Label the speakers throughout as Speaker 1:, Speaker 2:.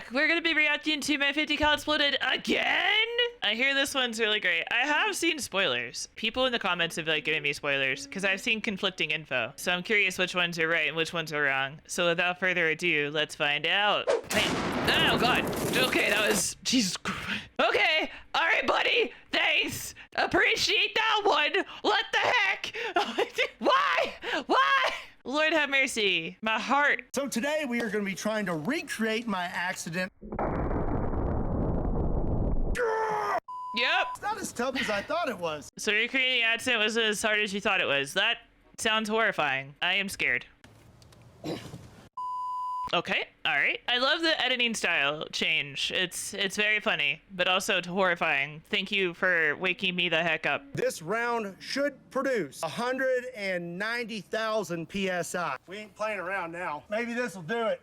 Speaker 1: back. We're gonna be reacting to my 50 cal exploded again. I hear this one's really great. I have seen spoilers. People in the comments have like given me spoilers because I've seen conflicting info. So I'm curious which ones are right and which ones are wrong. So without further ado, let's find out. Man. Oh God. Okay, that was Jesus Christ. Okay. All right, buddy. Thanks. Appreciate that one. What the heck? Why? Why? Lord have mercy. My heart.
Speaker 2: So today we are going to be trying to recreate my accident.
Speaker 1: Yep.
Speaker 2: It's not as tough as I thought it was.
Speaker 1: So recreating the accident was as hard as you thought it was. That sounds horrifying. I am scared. Okay, all right. I love the editing style change. It's very funny, but also horrifying. Thank you for waking me the heck up.
Speaker 2: This round should produce 190,000 PSI. We ain't playing around now. Maybe this will do it.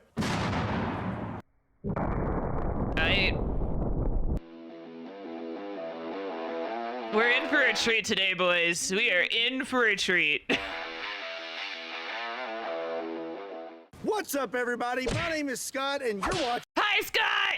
Speaker 1: We're in for a treat today, boys. We are in for a treat.
Speaker 2: What's up, everybody? My name is Scott, and you're watching
Speaker 1: Hi, Scott!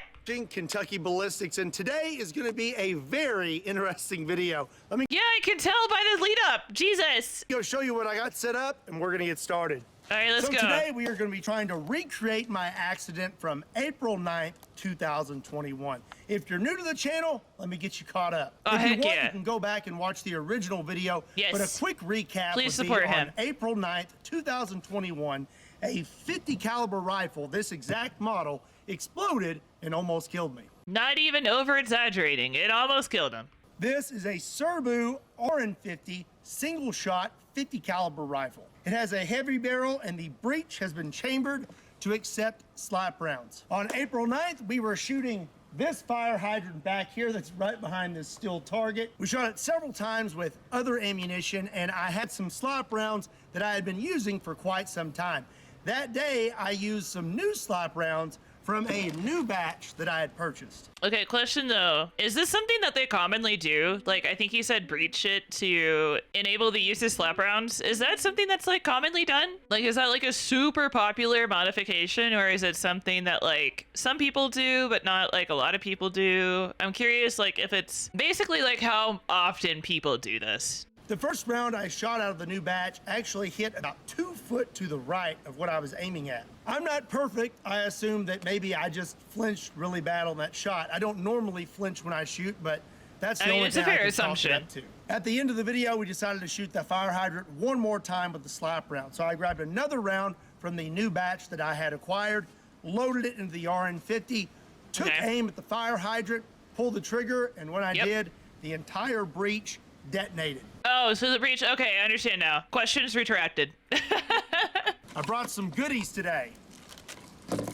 Speaker 2: Kentucky Ballistics, and today is going to be a very interesting video.
Speaker 1: Yeah, I can tell by the lead up. Jesus.
Speaker 2: Go show you what I got set up, and we're going to get started.
Speaker 1: All right, let's go.
Speaker 2: Today we are going to be trying to recreate my accident from April 9th, 2021. If you're new to the channel, let me get you caught up.
Speaker 1: Oh,
Speaker 2: if you
Speaker 1: heck
Speaker 2: want,
Speaker 1: yeah.
Speaker 2: you can go back and watch the original video.
Speaker 1: Yes.
Speaker 2: But a quick recap
Speaker 1: Please
Speaker 2: would
Speaker 1: support
Speaker 2: be
Speaker 1: him.
Speaker 2: on April 9th, 2021, a 50 caliber rifle, this exact model, exploded and almost killed me.
Speaker 1: Not even over exaggerating. It almost killed him.
Speaker 2: This is a Serbu RN50 single shot 50 caliber rifle. It has a heavy barrel and the breech has been chambered to accept slap rounds. On April 9th, we were shooting this fire hydrant back here that's right behind this steel target. We shot it several times with other ammunition, and I had some slap rounds that I had been using for quite some time. That day, I used some new slap rounds from a new batch that I had purchased.
Speaker 1: Okay, question though. Is this something that they commonly do? Like, I think you said breach it to enable the use of slap rounds. Is that something that's like commonly done? Like, is that like a super popular modification, or is it something that like some people do, but not like a lot of people do? I'm curious, like, if it's basically like how often people do this.
Speaker 2: The first round I shot out of the new batch actually hit about 2 foot to the right of what I was aiming at. I'm not perfect. I assume that maybe I just flinched really bad on that shot. I don't normally flinch when I shoot, but that's the only
Speaker 1: it's a
Speaker 2: thing I
Speaker 1: fair
Speaker 2: can chalk it
Speaker 1: assumption.
Speaker 2: up to. At the end of the video, we decided to shoot the fire hydrant one more time with the slap round. So I grabbed another round from the new batch that I had acquired, loaded it into the RN50, took aim at the fire hydrant, pulled the trigger, and when I did, the entire breech detonated.
Speaker 1: Oh, so the breach, okay, I understand now. Questions retracted.
Speaker 2: I brought some goodies today.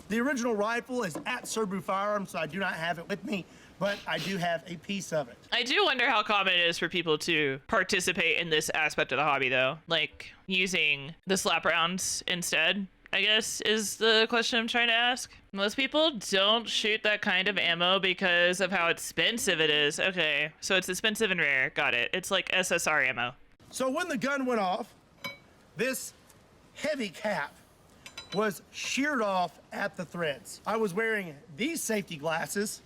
Speaker 2: The original rifle is at Serbu Firearms, so I do not have it with me, but I do have a piece of it.
Speaker 1: I do wonder how common it is for people to participate in this aspect of the hobby, though. Like, using the slap rounds instead, I guess, is the question I'm trying to ask. Most people don't shoot that kind of ammo because of how expensive it is. Okay, so it's expensive and rare. Got it. It's like SSR ammo.
Speaker 2: So when the gun went off, this heavy cap was sheared off at the threads. I was wearing these safety glasses.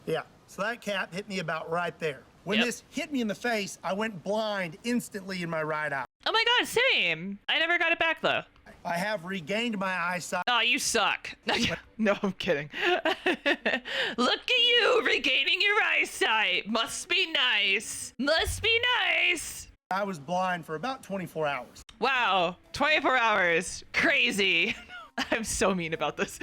Speaker 2: Yeah, so that cap hit me about right there. When this hit me in the face, I went blind instantly in my right eye.
Speaker 1: Oh my God, same. I never got it back though.
Speaker 2: I have regained my eyesight.
Speaker 1: Oh, you suck. No, I'm kidding. Look at you regaining your eyesight. Must be nice. Must be nice.
Speaker 2: I was blind for about 24 hours.
Speaker 1: Wow, 24 hours. Crazy. I'm so mean about this.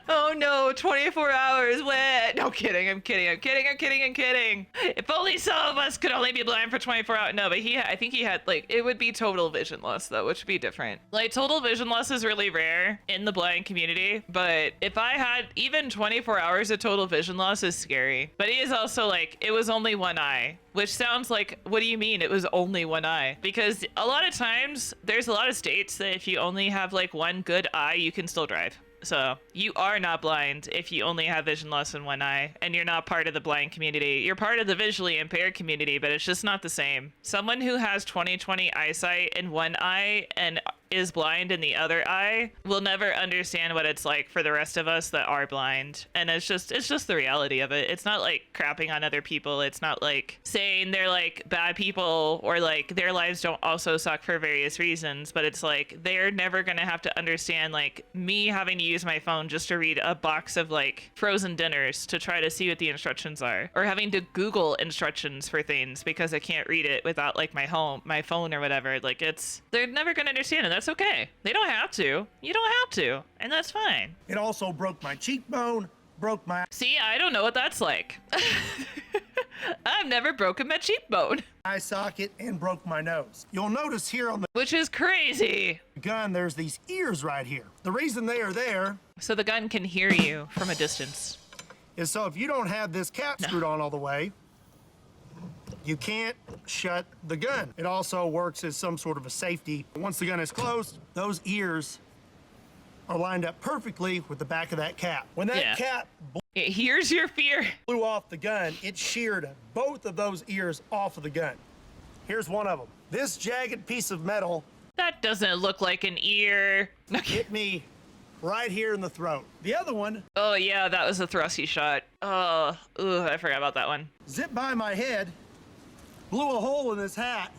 Speaker 1: Oh no, 24 hours, what? No, kidding, I'm kidding. If only some of us could only be blind for 24 hours. No, but I think he had, like, it would be total vision loss though, which would be different. Like, total vision loss is really rare in the blind community, but if I had even 24 hours of total vision loss is scary. But he is also like, it was only one eye. Which sounds like, what do you mean it was only one eye? Because a lot of times, there's a lot of states that if you only have like one good eye, you can still drive. So you are not blind if you only have vision loss in one eye, and you're not part of the blind community. You're part of the visually impaired community, but it's just not the same. Someone who has 20/20 eyesight in one eye and is blind in the other eye will never understand what it's like for the rest of us that are blind. And it's just the reality of it. It's not like crapping on other people. It's not like saying they're like bad people or like their lives don't also suck for various reasons, but it's like they're never gonna have to understand like me having to use my phone just to read a box of like frozen dinners to try to see what the instructions are, or having to Google instructions for things because I can't read it without like my phone or whatever. Like they're never gonna understand, and that's okay. They don't have to. You don't have to, and that's fine.
Speaker 2: It also broke my cheekbone, broke my
Speaker 1: See, I don't know what that's like. I've never broken my cheekbone.
Speaker 2: eye socket, and broke my nose. You'll notice here on the
Speaker 1: Which is crazy.
Speaker 2: gun, there's these ears right here. The reason they are there
Speaker 1: So the gun can hear you from a distance.
Speaker 2: is so if you don't have this cap screwed on all the way, you can't shut the gun. It also works as some sort of a safety. Once the gun is closed, those ears are lined up perfectly with the back of that cap. When that
Speaker 1: Yeah.
Speaker 2: cap
Speaker 1: It hears your fear.
Speaker 2: blew off the gun, it sheared both of those ears off of the gun. Here's one of them. This jagged piece of metal
Speaker 1: That doesn't look like an ear.
Speaker 2: hit me right here in the throat. The other one
Speaker 1: Oh yeah, that was a thrusty shot. Oh, ooh, I forgot about that one.
Speaker 2: zipped by my head, blew a hole in this hat,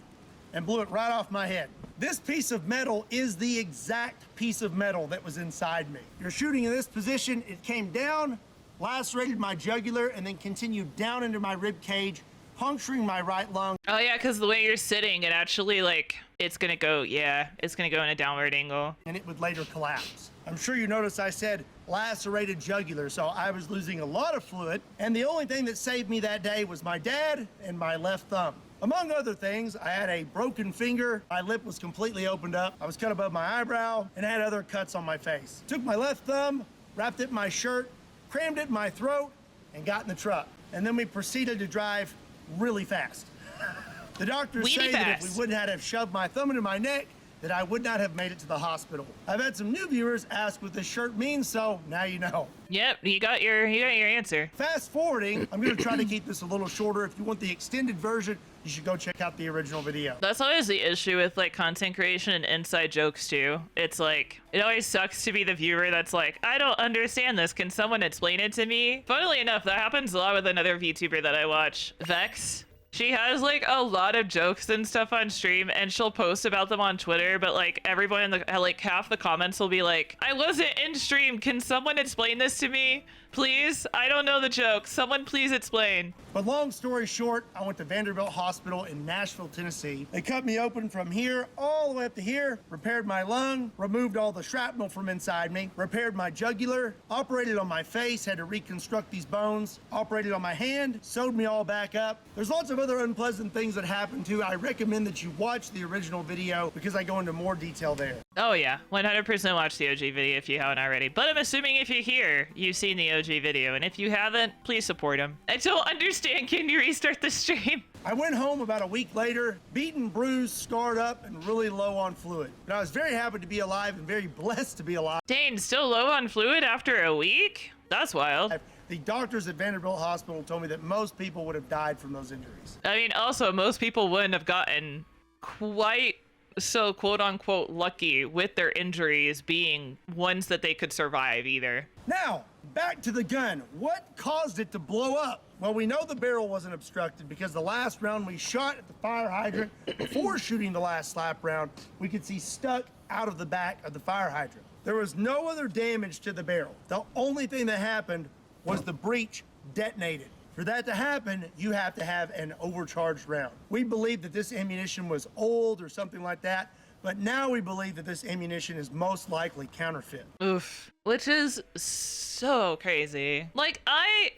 Speaker 2: and blew it right off my head. This piece of metal is the exact piece of metal that was inside me. You're shooting in this position, it came down, lacerated my jugular, and then continued down into my rib cage, puncturing my right lung.
Speaker 1: Oh yeah, because the way you're sitting, it actually like it's gonna go in a downward angle.
Speaker 2: And it would later collapse. I'm sure you noticed I said lacerated jugular, so I was losing a lot of fluid, and the only thing that saved me that day was my dad and my left thumb. Among other things, I had a broken finger, my lip was completely opened up, I was cut above my eyebrow, and I had other cuts on my face. Took my left thumb, wrapped it in my shirt, crammed it in my throat, and got in the truck. And then we proceeded to drive really fast. The doctors
Speaker 1: Weedy
Speaker 2: say that if
Speaker 1: fast.
Speaker 2: we wouldn't have shoved my thumb into my neck, that I would not have made it to the hospital. I've had some new viewers ask what this shirt means, so now you know.
Speaker 1: Yep, you got your answer.
Speaker 2: Fast forwarding, I'm gonna try to keep this a little shorter. If you want the extended version, you should go check out the original video.
Speaker 1: That's always the issue with like content creation and inside jokes too. It's like it always sucks to be the viewer that's like, I don't understand this. Can someone explain it to me? Funnily enough, that happens a lot with another VTuber that I watch, Vex. She has like a lot of jokes and stuff on stream, and she'll post about them on Twitter, but like everyone in the like half the comments will be like, I wasn't in stream, can someone explain this to me? Please? I don't know the joke. Someone please explain.
Speaker 2: But long story short, I went to Vanderbilt Hospital in Nashville, Tennessee. They cut me open from here all the way up to here, repaired my lung, removed all the shrapnel from inside me, repaired my jugular, operated on my face, had to reconstruct these bones, operated on my hand, sewed me all back up. There's lots of other unpleasant things that happened too. I recommend that you watch the original video because I go into more detail there.
Speaker 1: Oh yeah, 100% watch the OG video if you haven't already. But I'm assuming if you're here, you've seen the OG video, and if you haven't, please support him. I don't understand, can you restart the stream?
Speaker 2: I went home about a week later, beaten, bruised, scarred up, and really low on fluid. But I was very happy to be alive and very blessed to be alive.
Speaker 1: Dane, still low on fluid after a week? That's wild.
Speaker 2: The doctors at Vanderbilt Hospital told me that most people would have died from those injuries.
Speaker 1: I mean, also, most people wouldn't have gotten quite so quote-unquote lucky with their injuries being ones that they could survive either.
Speaker 2: Now, back to the gun. What caused it to blow up? Well, we know the barrel wasn't obstructed because the last round we shot at the fire hydrant, before shooting the last slap round, we could see stuck out of the back of the fire hydrant. There was no other damage to the barrel. The only thing that happened was the breech detonated. For that to happen, you have to have an overcharged round. We believe that this ammunition was old or something like that, but now we believe that this ammunition is most likely counterfeit.
Speaker 1: Oof. Which is so crazy. Like,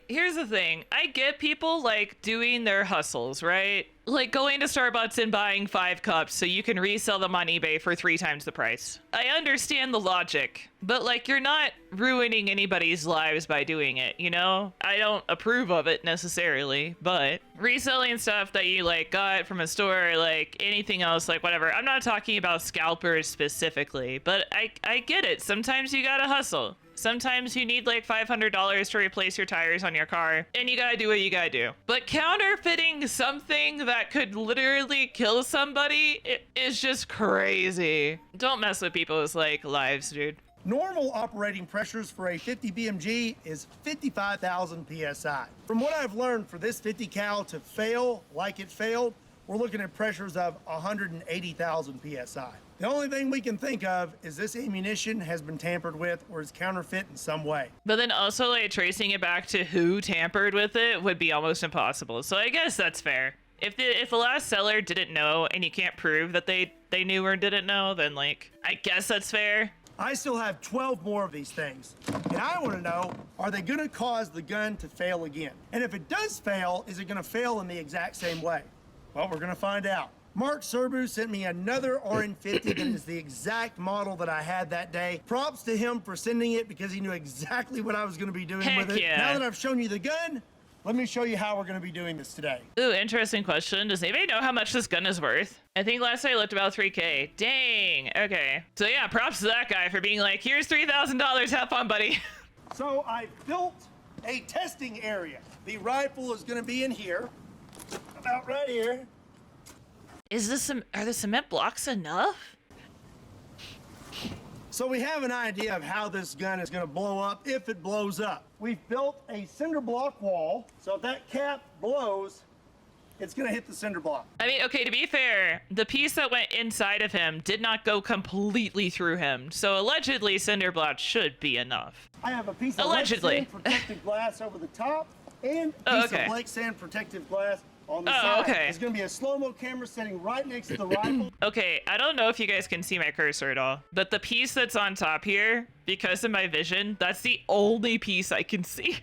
Speaker 1: here's the thing. I get people, like, doing their hustles, right? Like, going to Starbucks and buying 5 cups so you can resell them on eBay for 3 times the price. I understand the logic, but, like, you're not ruining anybody's lives by doing it, you know? I don't approve of it necessarily, but reselling stuff that you, like, got from a store, like, anything else, like, whatever. I'm not talking about scalpers specifically, but I get it. Sometimes you gotta hustle. Sometimes you need like $500 to replace your tires on your car, and you gotta do what you gotta do. But counterfeiting something that could literally kill somebody is just crazy. Don't mess with people's like lives, dude.
Speaker 2: Normal operating pressures for a 50 BMG is 55,000 PSI. From what I've learned, for this 50 cal to fail like it failed, we're looking at pressures of 180,000 PSI. The only thing we can think of is this ammunition has been tampered with or is counterfeit in some way.
Speaker 1: But then also like tracing it back to who tampered with it would be almost impossible. So I guess that's fair. If the last seller didn't know and you can't prove that they knew or didn't know, then like, I guess that's fair.
Speaker 2: I still have 12 more of these things. And I want to know, are they going to cause the gun to fail again? And if it does fail, is it going to fail in the exact same way? Well, we're going to find out. Mark Serbu sent me another RN50 that is the exact model that I had that day. Props to him for sending it because he knew exactly what I was going to be doing with it.
Speaker 1: Yeah.
Speaker 2: Now that I've shown you the gun, let me show you how we're going to be doing this today.
Speaker 1: Ooh, interesting question. Does anybody know how much this gun is worth? I think last I looked about 3K. Dang. Okay. So yeah, props to that guy for being like, here's $3,000. Have fun, buddy.
Speaker 2: So I built a testing area. The rifle is going to be in here, about right here.
Speaker 1: Are the cement blocks enough?
Speaker 2: So we have an idea of how this gun is going to blow up if it blows up. We've built a cinder block wall, so if that cap blows, it's going to hit the cinder block.
Speaker 1: I mean, okay, to be fair, the piece that went inside of him did not go completely through him. So allegedly, cinder block should be enough.
Speaker 2: I have a piece of
Speaker 1: Allegedly.
Speaker 2: Lexan protective glass over the top and a piece of Lexan protective glass on the side.
Speaker 1: Okay.
Speaker 2: There's going to be a slow-mo camera sitting right next to the rifle.
Speaker 1: Okay, I don't know if you guys can see my cursor at all, but the piece that's on top here, because of my vision, that's the only piece I can see.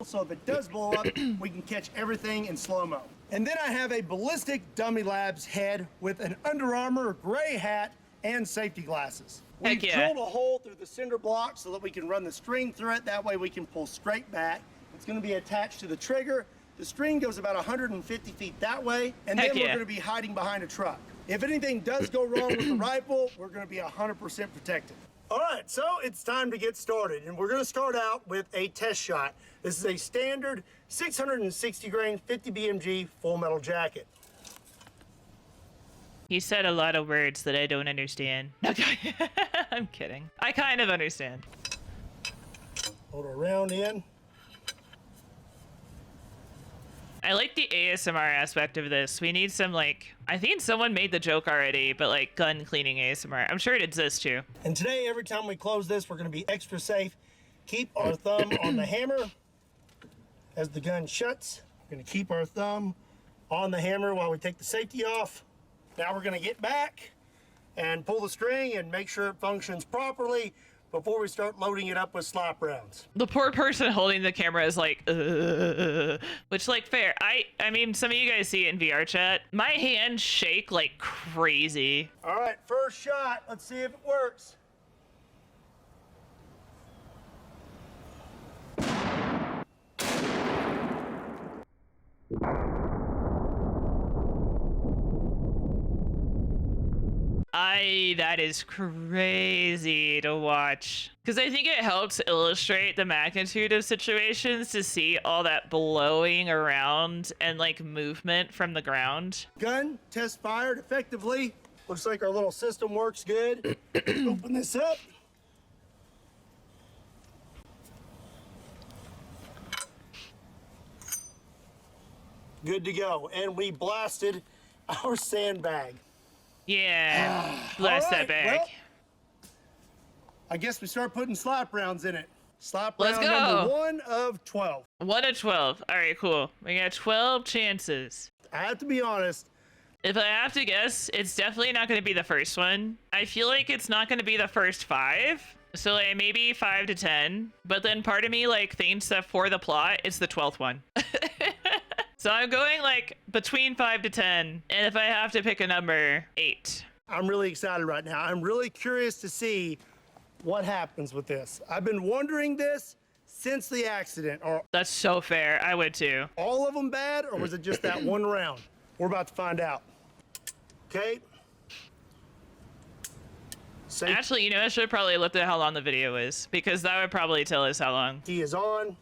Speaker 2: So if it does blow up, we can catch everything in slow-mo. And then I have a ballistic dummy labs head with an Under Armour gray hat and safety glasses. We've drilled a hole through the cinder block so that we can run the string through it. That way we can pull straight back. It's going to be attached to the trigger. The string goes about 150 feet that way, and then we're going to be hiding behind a truck. If anything does go wrong with the rifle, we're going to be 100% protected. All right, so it's time to get started, and we're going to start out with a test shot. This is a standard 660 grain 50 BMG full metal jacket.
Speaker 1: You said a lot of words that I don't understand. Okay, I'm kidding. I kind of understand.
Speaker 2: Hold our round in.
Speaker 1: I like the ASMR aspect of this. We need some, like, I think someone made the joke already, but like gun cleaning ASMR. I'm sure it exists too.
Speaker 2: And today, every time we close this, we're going to be extra safe. Keep our thumb on the hammer as the gun shuts. We're going to keep our thumb on the hammer while we take the safety off. Now we're going to get back and pull the string and make sure it functions properly before we start loading it up with slap rounds.
Speaker 1: The poor person holding the camera is like, which, like, fair. I mean, some of you guys see it in VR chat. My hands shake like crazy.
Speaker 2: All right, first shot. Let's see if it works.
Speaker 1: That is crazy to watch. Because I think it helps illustrate the magnitude of situations to see all that blowing around and like movement from the ground.
Speaker 2: Gun test fired effectively. Looks like our little system works good. Open this up. Good to go. And we blasted our sandbag.
Speaker 1: Yeah, bless that bag.
Speaker 2: Well, I guess we start putting slap rounds in it. Slap round
Speaker 1: Let's go.
Speaker 2: number 1 of 12.
Speaker 1: 1 of 12. All right, cool. We got 12 chances.
Speaker 2: I have to be honest.
Speaker 1: If I have to guess, it's definitely not going to be the first one. I feel like it's not going to be the first 5. So like maybe 5 to 10. But then part of me like thinks that for the plot, it's the 12th one. So I'm going like between 5 to 10. And if I have to pick a number, 8.
Speaker 2: I'm really excited right now. I'm really curious to see what happens with this. I've been wondering this since the accident. Are
Speaker 1: That's so fair. I would too.
Speaker 2: all of them bad, or was it just that one round? We're about to find out. Okay. Safety
Speaker 1: Actually, you know, I should have probably looked at how long the video is, because that would probably tell us how long.
Speaker 2: is on.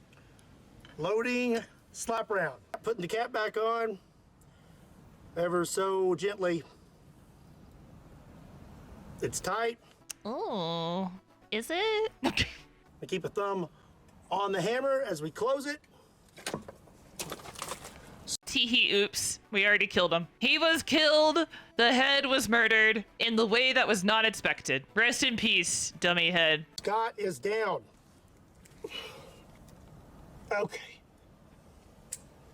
Speaker 2: Loading, slap round. Putting the cap back on ever so gently. It's tight.
Speaker 1: Oh, is it?
Speaker 2: I keep a thumb on the hammer as we close it.
Speaker 1: Teehee, oops. We already killed him. He was killed. The head was murdered in the way that was not expected. Rest in peace, dummy head.
Speaker 2: Scott is down. Okay.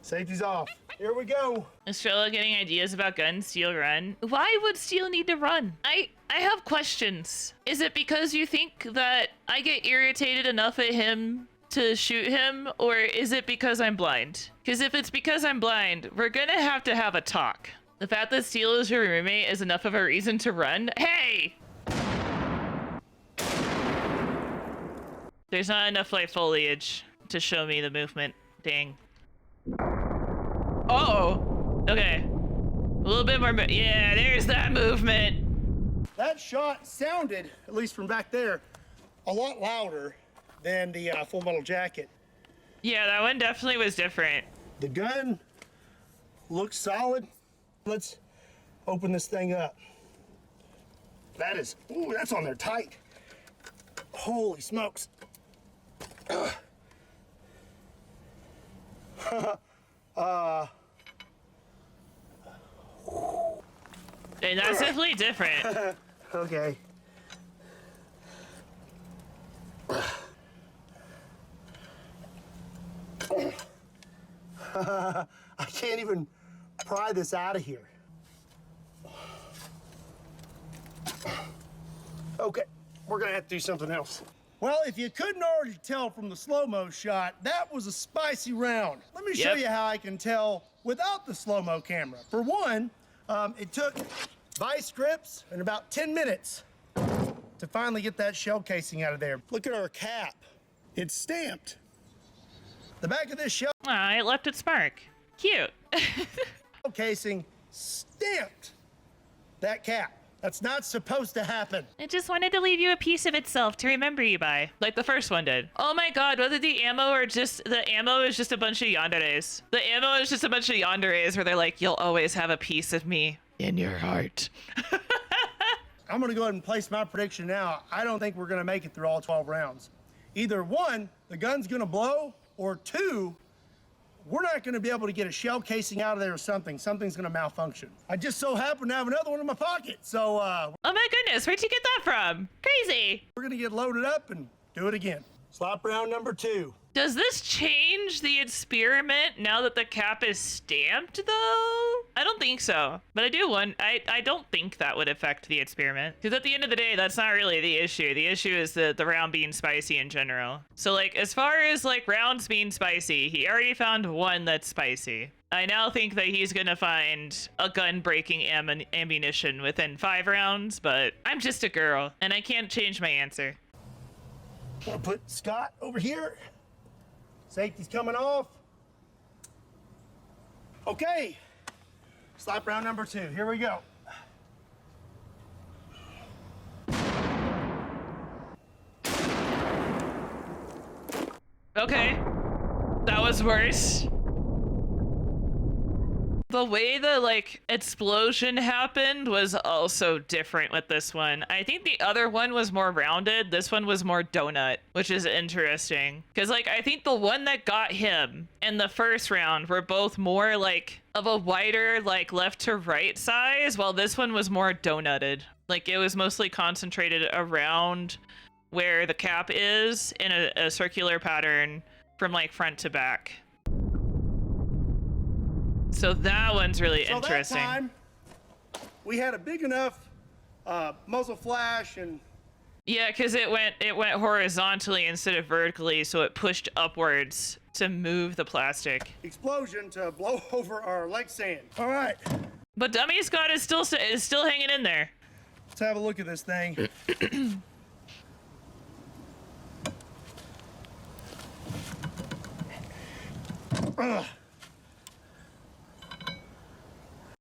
Speaker 2: Safety's off. Here we go.
Speaker 1: Estrella getting ideas about guns, Steel run. Why would Steel need to run? I have questions. Is it because you think that I get irritated enough at him to shoot him, or is it because I'm blind? Because if it's because I'm blind, we're gonna have to have a talk. The fact that Steel is your roommate is enough of a reason to run. Hey! There's not enough like foliage to show me the movement. Dang. Oh! Okay. A little bit more, yeah, there's that movement.
Speaker 2: That shot sounded, at least from back there, a lot louder than the Full Metal Jacket.
Speaker 1: Yeah, that one definitely was different.
Speaker 2: The gun looks solid. Let's open this thing up. That is, ooh, that's on there tight. Holy smokes.
Speaker 1: And that's definitely different.
Speaker 2: Okay. I can't even pry this out of here. Okay, we're gonna have to do something else. Well, if you couldn't already tell from the slow-mo shot, that was a spicy round. Let me show
Speaker 1: Yep.
Speaker 2: you how I can tell without the slow-mo camera. For one, it took vice grips and about 10 minutes to finally get that shell casing out of there. Look at our cap. It's stamped. The back of this shell
Speaker 1: Aw, it left its mark. Cute.
Speaker 2: casing stamped that cap. That's not supposed to happen.
Speaker 1: It just wanted to leave you a piece of itself to remember you by, like the first one did. Oh my god, whether the ammo is just a bunch of yanderes. The ammo is just a bunch of yanderes where they're like, you'll always have a piece of me in your heart.
Speaker 2: I'm gonna go ahead and place my prediction now. I don't think we're gonna make it through all 12 rounds. Either one, the gun's gonna blow, or two, we're not gonna be able to get a shell casing out of there or something. Something's gonna malfunction. I just so happen to have another one in my pocket, so
Speaker 1: Oh my goodness, where'd you get that from? Crazy.
Speaker 2: we're gonna get loaded up and do it again. Slap round number 2.
Speaker 1: Does this change the experiment now that the cap is stamped, though? I don't think so. But I don't think that would affect the experiment. Because at the end of the day, that's not really the issue. The issue is the round being spicy in general. So, like, as far as, like, rounds being spicy, he already found one that's spicy. I now think that he's gonna find a gun-breaking ammunition within 5 rounds, but I'm just a girl, and I can't change my answer.
Speaker 2: I'll put Scott over here. Safety's coming off. Okay. Slap round number 2. Here we go.
Speaker 1: Okay. That was worse. The way the, like, explosion happened was also different with this one. I think the other one was more rounded. This one was more donut, which is interesting. Because, like, I think the one that got him in the first round were both more, like, of a wider, like, left to right size, while this one was more donutted. Like, it was mostly concentrated around where the cap is in a circular pattern from, like, front to back. So that one's really interesting.
Speaker 2: That time, we had a big enough muzzle flash and
Speaker 1: Yeah, because it went horizontally instead of vertically, so it pushed upwards to move the plastic.
Speaker 2: explosion to blow over our leg sand. All right,
Speaker 1: But Dummy Scott is still hanging in there.
Speaker 2: let's have a look at this thing.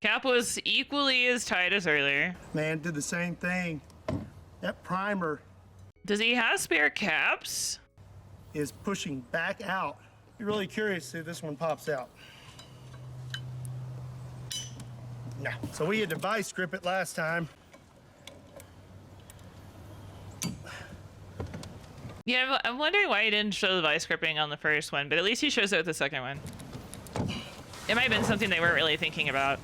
Speaker 1: Cap was equally as tight as earlier.
Speaker 2: Man, did the same thing. that primer
Speaker 1: Does he have spare caps?
Speaker 2: is pushing back out. Be really curious to see if this one pops out. No. So we had to vice grip it last time.
Speaker 1: Yeah, I'm wondering why he didn't show the vice gripping on the first one, but at least he shows it with the second one. It might have been something they weren't really thinking about.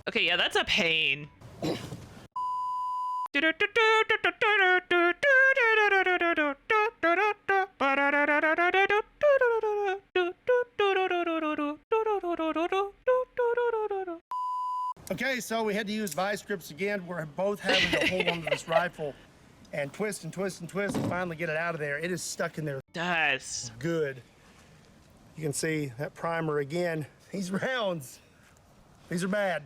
Speaker 1: Okay, yeah, that's a pain.
Speaker 2: Okay, so we had to use vice grips again. We're both having to hold onto this rifle and twist and twist and twist and finally get it out of there. It is stuck in there
Speaker 1: Does.
Speaker 2: good. You can see that primer again. These rounds, these are bad.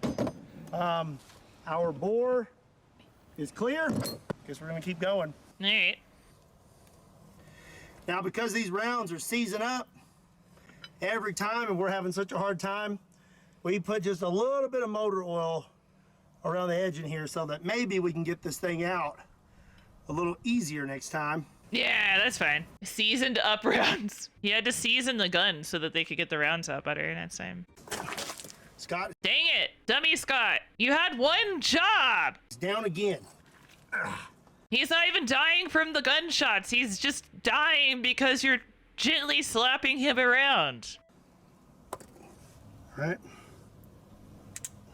Speaker 2: Our bore is clear. Guess we're gonna keep going.
Speaker 1: All right.
Speaker 2: Now, because these rounds are seizing up every time and we're having such a hard time, we put just a little bit of motor oil around the edge in here so that maybe we can get this thing out a little easier next time.
Speaker 1: Yeah, that's fine. Seasoned up rounds. He had to season the gun so that they could get the rounds out better next time.
Speaker 2: Scott
Speaker 1: Dang it, dummy Scott. You had one job.
Speaker 2: is down again.
Speaker 1: He's not even dying from the gunshots. He's just dying because you're gently slapping him around.
Speaker 2: All right.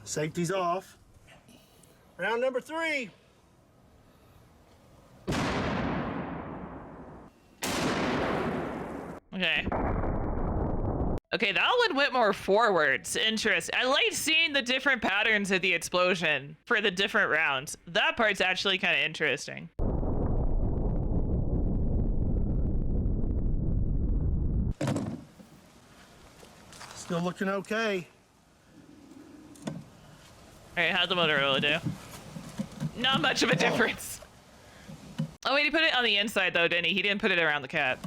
Speaker 2: Safety's off. Round number 3.
Speaker 1: Okay. Okay, that one went more forwards. Interesting. I like seeing the different patterns of the explosion for the different rounds. That part's actually kind of interesting.
Speaker 2: Still looking okay.
Speaker 1: All right, how'd the Motorola do? Not much of a difference. Oh, wait, he put it on the inside, though, didn't he? He didn't put it around the cap.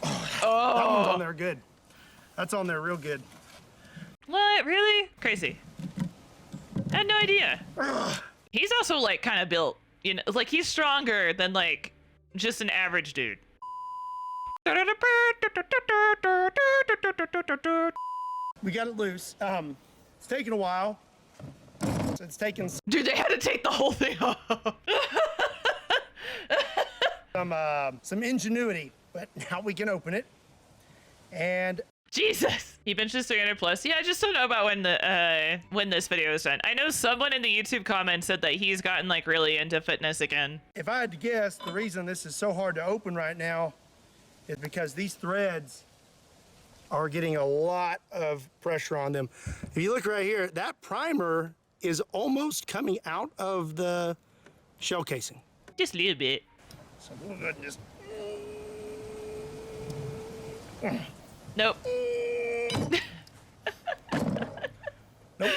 Speaker 2: That one's on there good. That's on there real good.
Speaker 1: What? Really? Crazy. I had no idea. He's also, like, kind of built, you know, like, he's stronger than, like, just an average dude.
Speaker 2: We got it loose. It's taking a while. It's taking
Speaker 1: Dude, they had to take the whole thing off.
Speaker 2: some ingenuity, but now we can open it. And
Speaker 1: Jesus. He benches 300 plus. Yeah, I just don't know about when this video is done. I know someone in the YouTube comments said that he's gotten like really into fitness again.
Speaker 2: if I had to guess, the reason this is so hard to open right now is because these threads are getting a lot of pressure on them. If you look right here, that primer is almost coming out of the shell casing.
Speaker 1: Just a little bit.
Speaker 2: So we'll go ahead and just
Speaker 1: Nope.
Speaker 2: nope.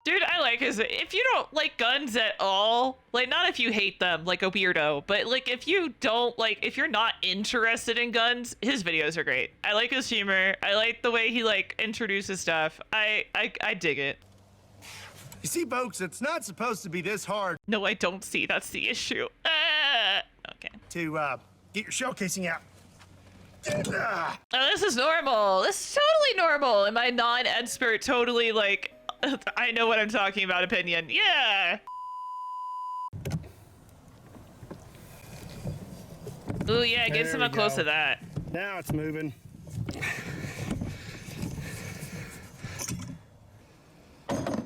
Speaker 1: Dude, I like his. If you don't like guns at all, like not if you hate them like a weirdo, but like if you don't like, if you're not interested in guns, his videos are great. I like his humor. I like the way he like introduces stuff. I dig it.
Speaker 2: You see, folks, it's not supposed to be this hard
Speaker 1: No, I don't see. That's the issue. Okay.
Speaker 2: to get your shell casing out. Ah.
Speaker 1: Oh, this is normal. This is totally normal. In my non-expert, totally like, I know what I'm talking about opinion. Yeah. Ooh, yeah, get
Speaker 2: There
Speaker 1: some
Speaker 2: we
Speaker 1: up close
Speaker 2: go.
Speaker 1: to that.
Speaker 2: Now it's moving.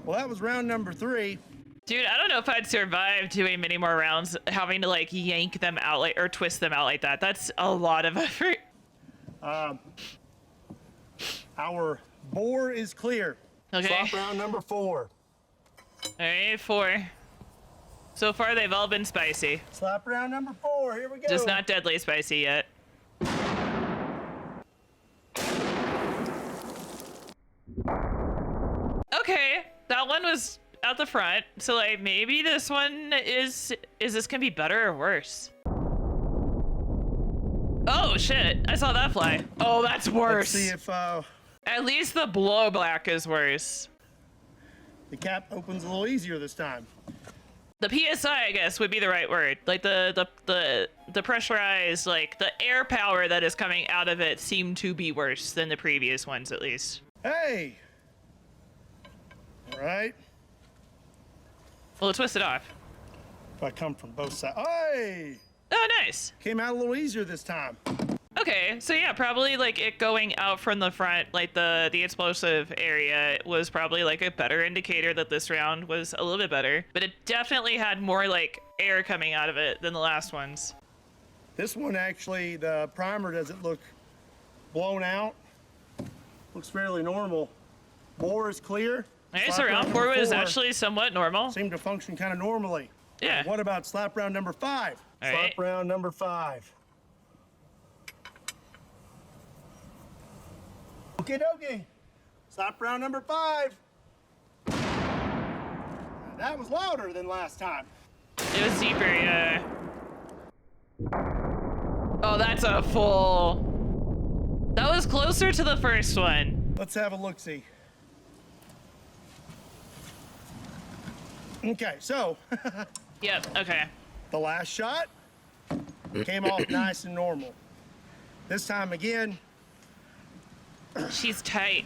Speaker 2: Well, that was round number 3.
Speaker 1: Dude, I don't know if I'd survive doing many more rounds having to like yank them out like or twist them out like that. That's a lot of effort.
Speaker 2: Our bore is clear.
Speaker 1: Okay.
Speaker 2: Swap round number 4.
Speaker 1: All right, 4. So far, they've all been spicy.
Speaker 2: Slap round number 4. Here we go.
Speaker 1: Just not deadly spicy yet. Okay, that one was out the front. So like maybe this one is this gonna be better or worse? Oh shit, I saw that fly. Oh, that's
Speaker 2: Let's
Speaker 1: worse.
Speaker 2: see if
Speaker 1: I At least the blowback is worse.
Speaker 2: The cap opens a little easier this time.
Speaker 1: The PSI, I guess, would be the right word. Like the pressurized, like the air power that is coming out of it seemed to be worse than the previous ones, at least.
Speaker 2: Hey! All right.
Speaker 1: Well, twist it off.
Speaker 2: If I come from both sides. Hey!
Speaker 1: Oh, nice.
Speaker 2: Came out a little easier this time.
Speaker 1: Okay, so yeah, probably like it going out from the front, like the explosive area was probably like a better indicator that this round was a little bit better, but it definitely had more like air coming out of it than the last ones.
Speaker 2: This one actually, the primer doesn't look blown out. Looks fairly normal. Bore is clear.
Speaker 1: All right, so
Speaker 2: Slap
Speaker 1: round 4
Speaker 2: number
Speaker 1: was
Speaker 2: 4
Speaker 1: actually somewhat normal.
Speaker 2: seemed to function kind of normally.
Speaker 1: Yeah.
Speaker 2: What about slap round number 5?
Speaker 1: All
Speaker 2: Slap
Speaker 1: right.
Speaker 2: round number 5. Okie dokie. Slap round number 5. That was louder than last time.
Speaker 1: It was deeper, yeah. Oh, that's a full. That was closer to the first one.
Speaker 2: Let's have a look-see. Okay, so
Speaker 1: Yep, okay.
Speaker 2: the last shot came off nice and normal. This time again,
Speaker 1: She's tight.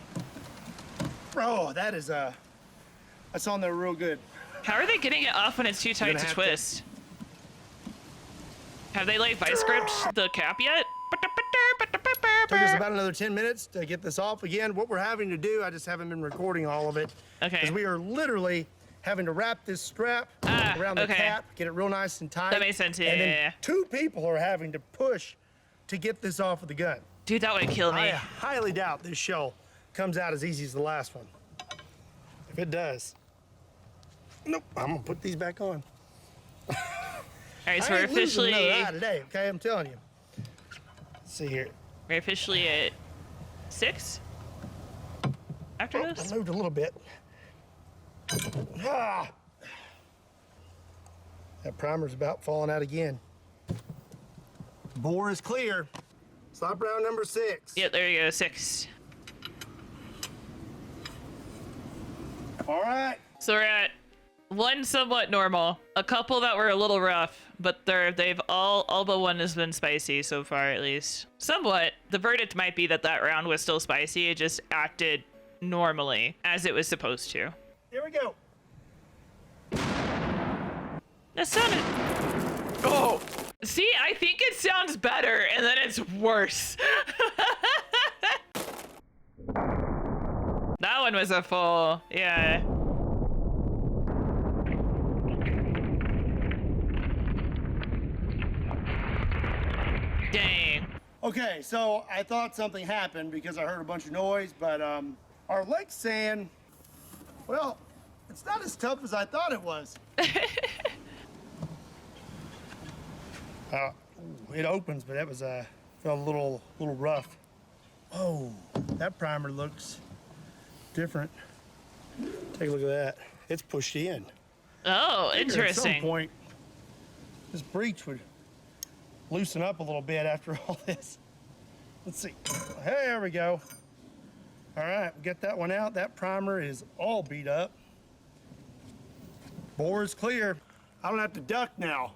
Speaker 2: oh, that's on there real good.
Speaker 1: How are they getting it off when it's too tight
Speaker 2: gonna
Speaker 1: to
Speaker 2: have
Speaker 1: twist? Have they like vice gripped the cap yet?
Speaker 2: Took us about another 10 minutes to get this off. Again, what we're having to do, I just haven't been recording all of it.
Speaker 1: Okay.
Speaker 2: Is we are literally having to wrap this strap around the
Speaker 1: okay.
Speaker 2: cap, get it real nice and tight.
Speaker 1: That makes sense, yeah,
Speaker 2: And then
Speaker 1: yeah, yeah.
Speaker 2: 2 people are having to push to get this off of the gun.
Speaker 1: Dude, that would kill me.
Speaker 2: I highly doubt this shell comes out as easy as the last one. If it does, nope, I'm gonna put these back on.
Speaker 1: All right, so
Speaker 2: I
Speaker 1: we're
Speaker 2: ain't losing
Speaker 1: officially
Speaker 2: another eye today, okay? I'm telling you. Let's see here.
Speaker 1: at 6 after
Speaker 2: Oh,
Speaker 1: this.
Speaker 2: I moved a little bit. Ah. That primer's about falling out again. Bore is clear. Slap round number 6.
Speaker 1: Yep, there you go, 6.
Speaker 2: All right.
Speaker 1: So we're at one somewhat normal, a couple that were a little rough, but they've all but one has been spicy so far, at least. Somewhat. The verdict might be that round was still spicy. It just acted normally as it was supposed to.
Speaker 2: Here we go.
Speaker 1: That sounded. Oh, see, I think it sounds better, and then it's worse. That one was a full, yeah. Dang.
Speaker 2: Okay, so I thought something happened because I heard a bunch of noise, but our leg's saying, well, it's not as tough as I thought it was. It opens, but that was felt a little rough. Oh, that primer looks different. Take a look at that. It's pushed in.
Speaker 1: Oh,
Speaker 2: At some
Speaker 1: interesting.
Speaker 2: point, this breech would loosen up a little bit after all this. Let's see. Hey, there we go. All right, we got that one out. That primer is all beat up. Bore is clear. I don't have to duck now.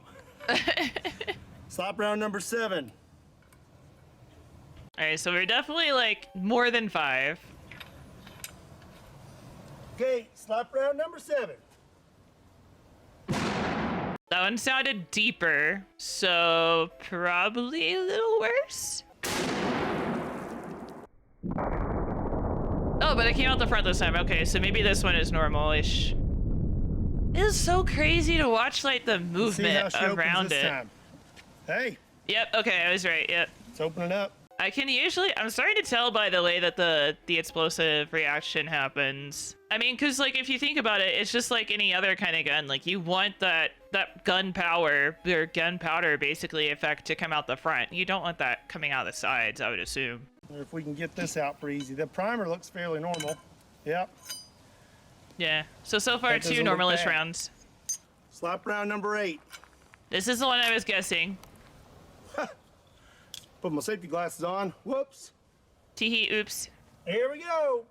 Speaker 2: Slap round number 7.
Speaker 1: All right, so we're definitely like more than 5.
Speaker 2: Okay, slap round number 7.
Speaker 1: That one sounded deeper, so probably a little worse. Oh, but it came out the front this time. Okay, so maybe this one is normal-ish. It is so crazy to watch like the
Speaker 2: See how
Speaker 1: movement
Speaker 2: she opens
Speaker 1: around
Speaker 2: this
Speaker 1: it.
Speaker 2: time. Hey,
Speaker 1: Yep, okay, I was right, yep.
Speaker 2: it's opening up.
Speaker 1: I can usually, I'm starting to tell by the way that the explosive reaction happens. I mean, cause like if you think about it, it's just like any other kind of gun. Like you want that gun power or gunpowder basically effect to come out the front. You don't want that coming out the sides, I would assume.
Speaker 2: If we can get this out pretty easy. The primer looks fairly normal. Yep.
Speaker 1: Yeah. So far
Speaker 2: That
Speaker 1: 2
Speaker 2: doesn't look
Speaker 1: normalish
Speaker 2: bad.
Speaker 1: rounds.
Speaker 2: Slap round number 8.
Speaker 1: This is the one I was guessing.
Speaker 2: Put my safety glasses on. Whoops.
Speaker 1: Teehee, oops.
Speaker 2: Here we go.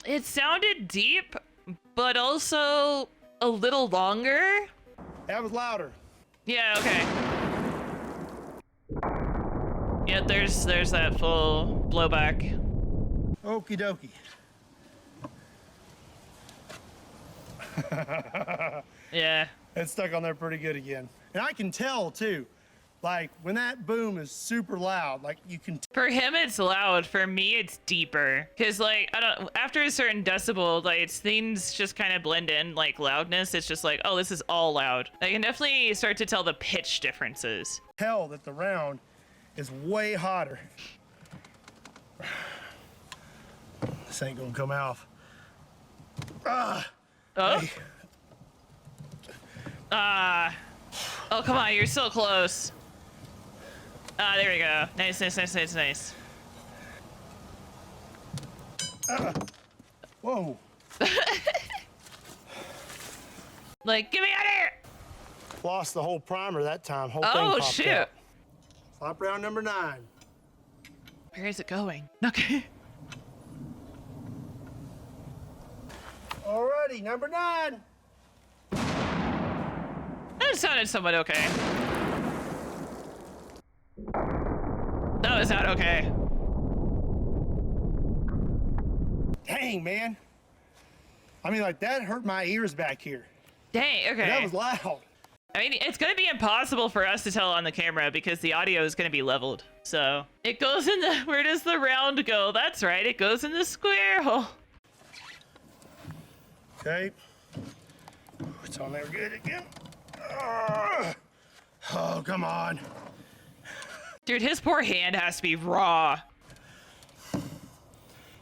Speaker 1: It sounded deep, but also a little longer.
Speaker 2: That was louder.
Speaker 1: Yeah, okay. Yeah, there's that full blowback.
Speaker 2: Okie dokie.
Speaker 1: Yeah.
Speaker 2: It's stuck on there pretty good again. And I can tell too, like when that boom is super loud, like you can
Speaker 1: For him, it's loud. For me, it's deeper. Cause like, I don't, after a certain decibel, like things just kind of blend in, like loudness. It's just like, oh, this is all loud. I can definitely start to tell the pitch differences.
Speaker 2: tell that the round is way hotter. This ain't gonna come off.
Speaker 1: Oh?
Speaker 2: Hey,
Speaker 1: Oh, come on, you're so close. There we go. Nice.
Speaker 2: whoa.
Speaker 1: Like, get me out of here!
Speaker 2: Lost the whole primer that time. Whole thing
Speaker 1: Oh,
Speaker 2: popped
Speaker 1: shoot.
Speaker 2: out. Slop round number 9.
Speaker 1: Where is it going? Okay.
Speaker 2: Alrighty, number 9.
Speaker 1: That sounded somewhat okay. That was not okay.
Speaker 2: Dang, man. I mean, like that hurt my ears back here.
Speaker 1: Dang, okay.
Speaker 2: That was loud.
Speaker 1: I mean, it's gonna be impossible for us to tell on the camera because the audio is gonna be leveled. So it goes in the, where does the round go? That's right, it goes in the square hole.
Speaker 2: Okay. It's on there good again. Ugh. Oh, come on.
Speaker 1: Dude, his poor hand has to be raw.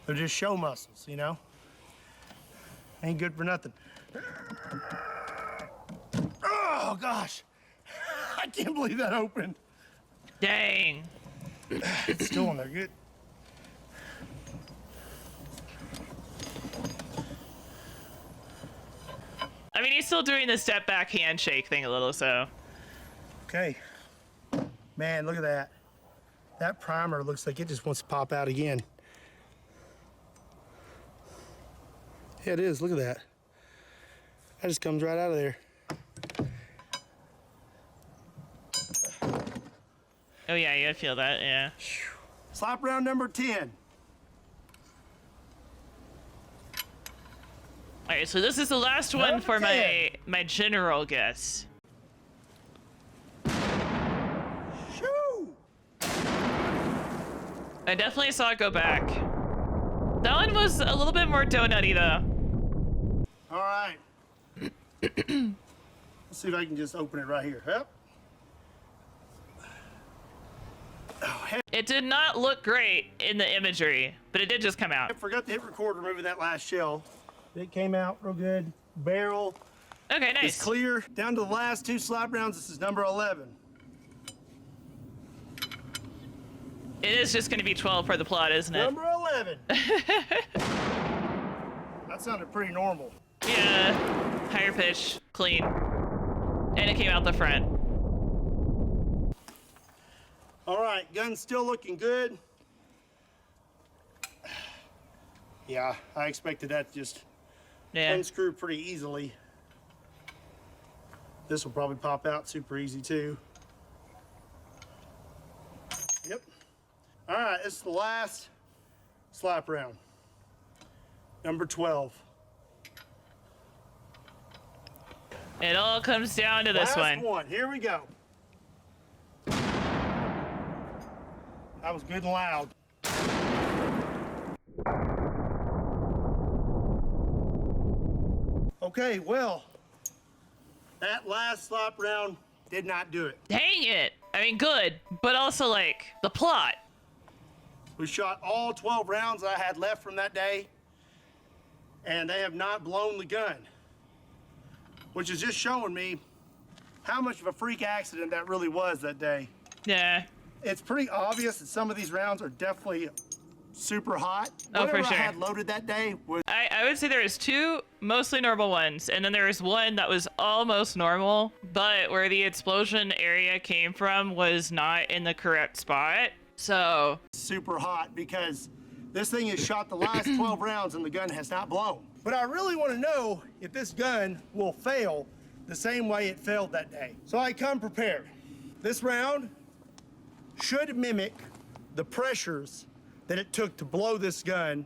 Speaker 2: They're just show muscles, you know? Ain't good for nothing. Oh, gosh. I can't believe that opened.
Speaker 1: Dang.
Speaker 2: It's still on there good.
Speaker 1: I mean, he's still doing the step back handshake thing a little, so.
Speaker 2: Okay. Man, look at that. That primer looks like it just wants to pop out again. Yeah, it is. Look at that. That just comes right out of there.
Speaker 1: Oh yeah, you feel that, yeah.
Speaker 2: Slop round number 10.
Speaker 1: All right, so this is the last one
Speaker 2: Number
Speaker 1: for
Speaker 2: 10.
Speaker 1: my general guess.
Speaker 2: Shoo!
Speaker 1: I definitely saw it go back. That one was a little bit more donutty though.
Speaker 2: All right. Let's see if I can just open it right here. Yep. Oh, heck,
Speaker 1: It did not look great in the imagery, but it did just come out.
Speaker 2: I forgot to hit record removing that last shell. It came out real good. Barrel
Speaker 1: Okay,
Speaker 2: is
Speaker 1: nice.
Speaker 2: clear. Down to the last 2 slop rounds. This is number 11.
Speaker 1: It is just going to be 12 for the plot, isn't it?
Speaker 2: Number 11. That sounded pretty normal.
Speaker 1: Yeah, higher pitch, clean. And it came out the front.
Speaker 2: All right, gun's still looking good. Yeah, I expected that to just
Speaker 1: Yeah.
Speaker 2: unscrew pretty easily. This will probably pop out super easy too. Yep. All right, this is the last slap round. Number 12.
Speaker 1: It all comes down to this
Speaker 2: Last
Speaker 1: one.
Speaker 2: one. Here we go. That was good and loud. Okay, well, that last slop round did not do it.
Speaker 1: Dang it. I mean, good, but also like the plot.
Speaker 2: We shot all 12 rounds I had left from that day, and they have not blown the gun, which is just showing me how much of a freak accident that really was that day.
Speaker 1: Yeah.
Speaker 2: It's pretty obvious that some of these rounds are definitely super hot.
Speaker 1: Oh, for
Speaker 2: Whatever
Speaker 1: sure.
Speaker 2: I had loaded that day was
Speaker 1: I would say there was 2 mostly normal ones, and then there was one that was almost normal, but where the explosion area came from was not in the correct spot. So
Speaker 2: super hot because this thing has shot the last 12 rounds and the gun has not blown. But I really want to know if this gun will fail the same way it failed that day. So I come prepared. This round should mimic the pressures that it took to blow this gun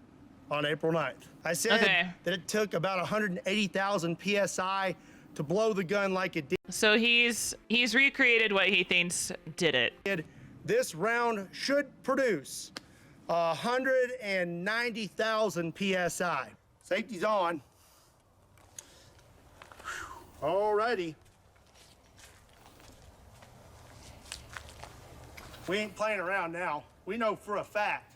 Speaker 2: on April 9th. I said that it took about 180,000 PSI to blow the gun like it did.
Speaker 1: So he's recreated what he thinks did it.
Speaker 2: This round should produce 190,000 PSI. Safety's on. Alrighty. We ain't playing around now. We know for a fact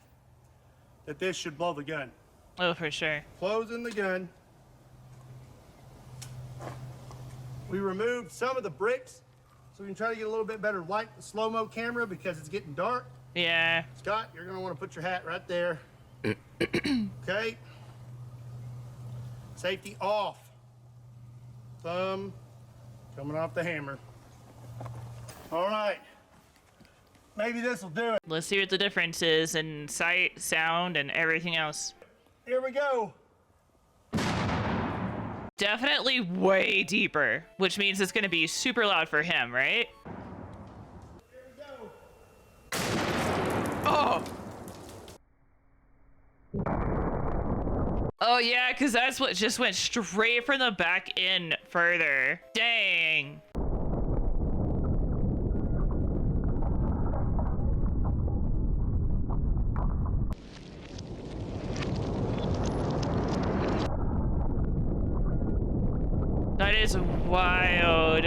Speaker 2: that this should blow the gun.
Speaker 1: Oh, for sure.
Speaker 2: Closing the gun. We removed some of the bricks so we can try to get a little bit better light in the slow-mo camera because it's getting dark.
Speaker 1: Yeah.
Speaker 2: Scott, you're gonna want to put your hat right there. Okay. Safety off. Thumb coming off the hammer. All right. Maybe this will do it.
Speaker 1: Let's see what the difference is in sight, sound, and everything else.
Speaker 2: Here we go.
Speaker 1: Definitely way deeper, which means it's going to be super loud for him, right?
Speaker 2: Here we go.
Speaker 1: Oh! Oh yeah, because that's what just went straight from the back in further. Dang. That is wild.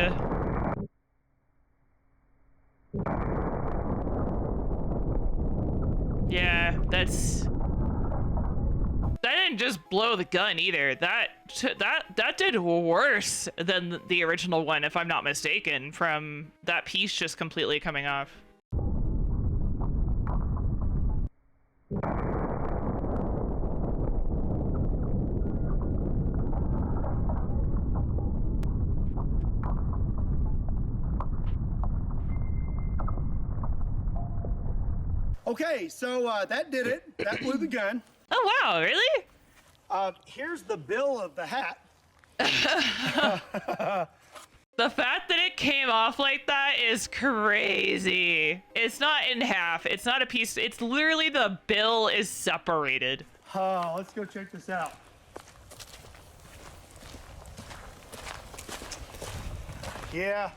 Speaker 1: Yeah, that didn't just blow the gun either. That did worse than the original one, if I'm not mistaken, from that piece just completely coming off.
Speaker 2: Okay, so that did it. That blew the gun.
Speaker 1: Oh wow, really?
Speaker 2: Here's the bill of the hat.
Speaker 1: The fact that it came off like that is crazy. It's not in half. It's not a piece. It's literally the bill is separated.
Speaker 2: Let's go check this out. Yeah,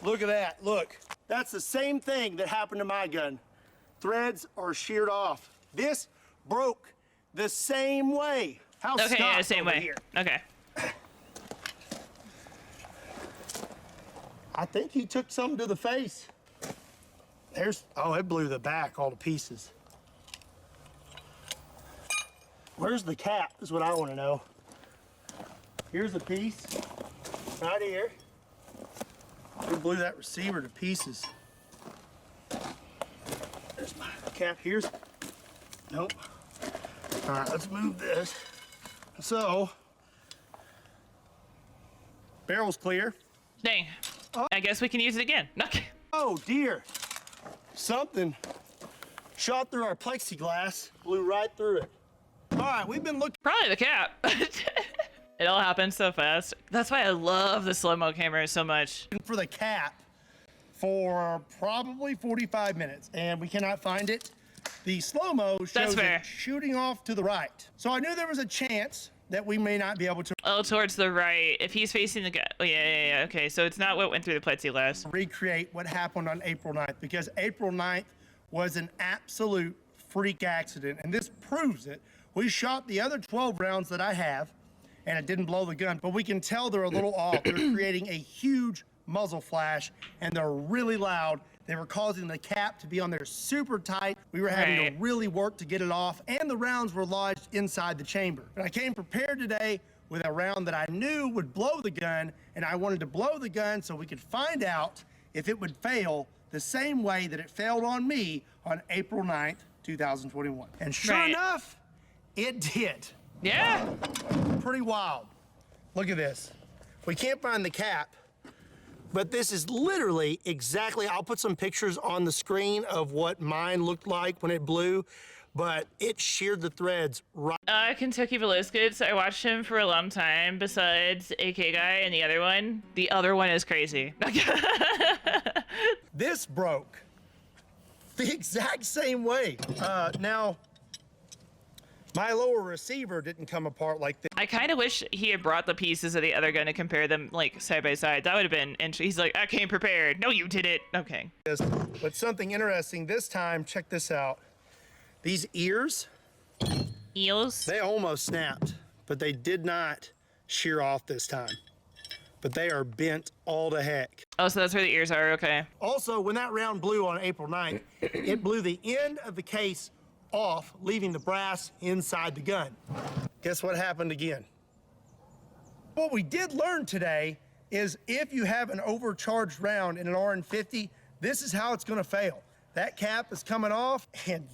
Speaker 2: look at that. Look, that's the same thing that happened to my gun. Threads are sheared off. This broke the same way. How's
Speaker 1: Okay,
Speaker 2: Scott
Speaker 1: yeah, same
Speaker 2: over
Speaker 1: way.
Speaker 2: here?
Speaker 1: Okay.
Speaker 2: I think he took something to the face. Oh, it blew the back all to pieces. Where's the cap is what I want to know. Here's a piece right here. We blew that receiver to pieces. There's my cap. Nope. All right, let's move this. So, barrel's clear.
Speaker 1: Dang. I guess we can use it again. Okay.
Speaker 2: Oh dear. Something shot through our plexiglass, blew right through it. All right, we've been looking
Speaker 1: Probably the cap. It all happened so fast. That's why I love the slow-mo camera so much.
Speaker 2: for the cap for probably 45 minutes, and we cannot find it. The slow-mo shows it shooting off to the right. So I knew there was a chance that we may not be able to
Speaker 1: Oh, towards the right. If he's facing the guy. Oh, yeah. Okay, so it's not what went through the plexiglass.
Speaker 2: recreate what happened on April 9th, because April 9th was an absolute freak accident, and this proves it. We shot the other 12 rounds that I have, and it didn't blow the gun, but we can tell they're a little off. They're creating a huge muzzle flash, and they're really loud. They were causing the cap to be on there super tight. We were having to really work to get it off, and the rounds were lodged inside the chamber. But I came prepared today with a round that I knew would blow the gun, and I wanted to blow the gun so we could find out if it would fail the same way that it failed on me on April 9th, 2021. And sure enough, it did.
Speaker 1: Yeah.
Speaker 2: Pretty wild. Look at this. We can't find the cap But this is literally exactly, I'll put some pictures on the screen of what mine looked like when it blew, but it sheared the threads right.
Speaker 1: Kentucky Ballistics, I watched him for a long time besides AK Guy and the other one. The other one is crazy.
Speaker 2: This broke the exact same way. Now, my lower receiver didn't come apart like this.
Speaker 1: I kind of wish he had brought the pieces of the other gun to compare them like side by side. That would have been interesting. He's like, I came prepared. No, you did it. Okay.
Speaker 2: But something interesting this time, check this out. These ears,
Speaker 1: Eels?
Speaker 2: they almost snapped, but they did not shear off this time. But they are bent all to heck.
Speaker 1: Oh, so that's where the ears are. Okay.
Speaker 2: Also, when that round blew on April 9th, it blew the end of the case off, leaving the brass inside the gun. Guess what happened again? What we did learn today is if you have an overcharged round in an RN50, this is how it's gonna fail. That cap is coming off and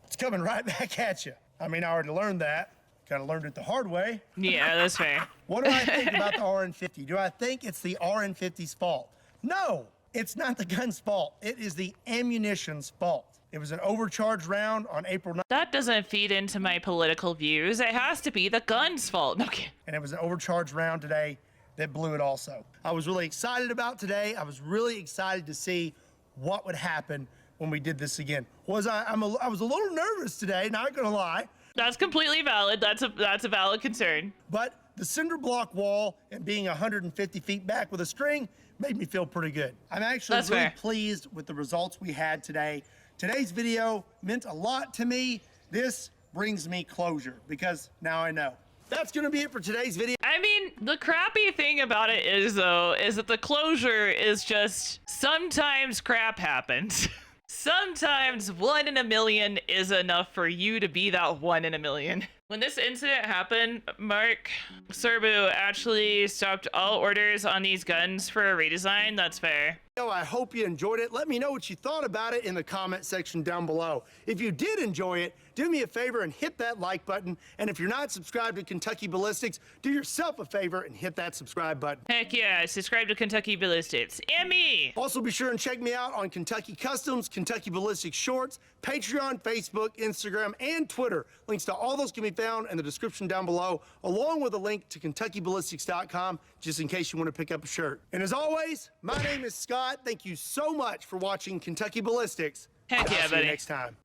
Speaker 2: it's coming right back at you. I mean, I already learned that. Kind of learned it the hard way.
Speaker 1: Yeah, that's fair.
Speaker 2: What do I think about the RN50? Do I think it's the RN50's fault? No, it's not the gun's fault. It is the ammunition's fault. It was an overcharged round on April 9th.
Speaker 1: That doesn't feed into my political views. It has to be the gun's fault. Okay.
Speaker 2: And it was an overcharged round today that blew it also. I was really excited about today. I was really excited to see what would happen when we did this again. I was a little nervous today, not gonna lie.
Speaker 1: That's completely valid. That's a valid concern.
Speaker 2: But the cinder block wall and being 150 feet back with a string made me feel pretty good. I'm actually
Speaker 1: That's
Speaker 2: really
Speaker 1: fair.
Speaker 2: pleased with the results we had today. Today's video meant a lot to me. This brings me closure because now I know. That's gonna be it for today's video.
Speaker 1: I mean, the crappy thing about it is, though, is that the closure is just sometimes crap happens. Sometimes 1 in a million is enough for you to be that 1 in a million. When this incident happened, Mark Serbu actually stopped all orders on these guns for a redesign. That's fair.
Speaker 2: I hope you enjoyed it. Let me know what you thought about it in the comment section down below. If you did enjoy it, do me a favor and hit that like button. And if you're not subscribed to Kentucky Ballistics, do yourself a favor and hit that subscribe button.
Speaker 1: Heck yeah, subscribe to Kentucky Ballistics. And me!
Speaker 2: Also, be sure and check me out on Kentucky Customs, Kentucky Ballistics Shorts, Patreon, Facebook, Instagram, and Twitter. Links to all those can be found in the description down below, along with a link to KentuckyBallistics.com, just in case you want to pick up a shirt. And as always, my name is Scott. Thank you so much for watching Kentucky Ballistics.
Speaker 1: Heck yeah,
Speaker 2: I'll see
Speaker 1: buddy.
Speaker 2: you next time.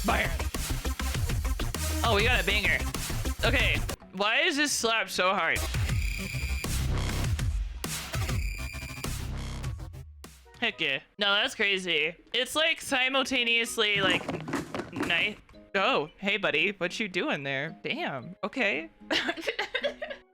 Speaker 1: Fire. Oh, we got a banger. Okay, why is this slap so hard? Heck yeah. No, that's crazy. It's like simultaneously like nice. Oh, hey buddy, what you doing there? Damn, okay.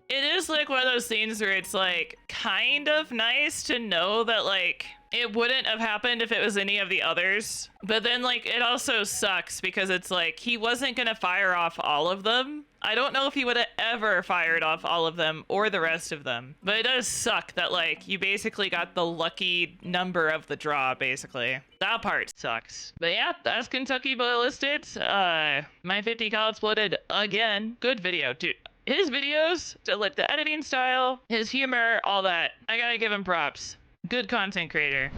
Speaker 1: It is like one of those scenes where it's like kind of nice to know that like it wouldn't have happened if it was any of the others. But then like it also sucks because it's like he wasn't gonna fire off all of them. I don't know if he would have ever fired off all of them or the rest of them. But it does suck that like you basically got the lucky number of the draw basically. That part sucks. But yeah, that's Kentucky Ballistics. My 50 cal exploded again. Good video, dude. His videos, like the editing style, his humor, all that. I gotta give him props. Good content creator.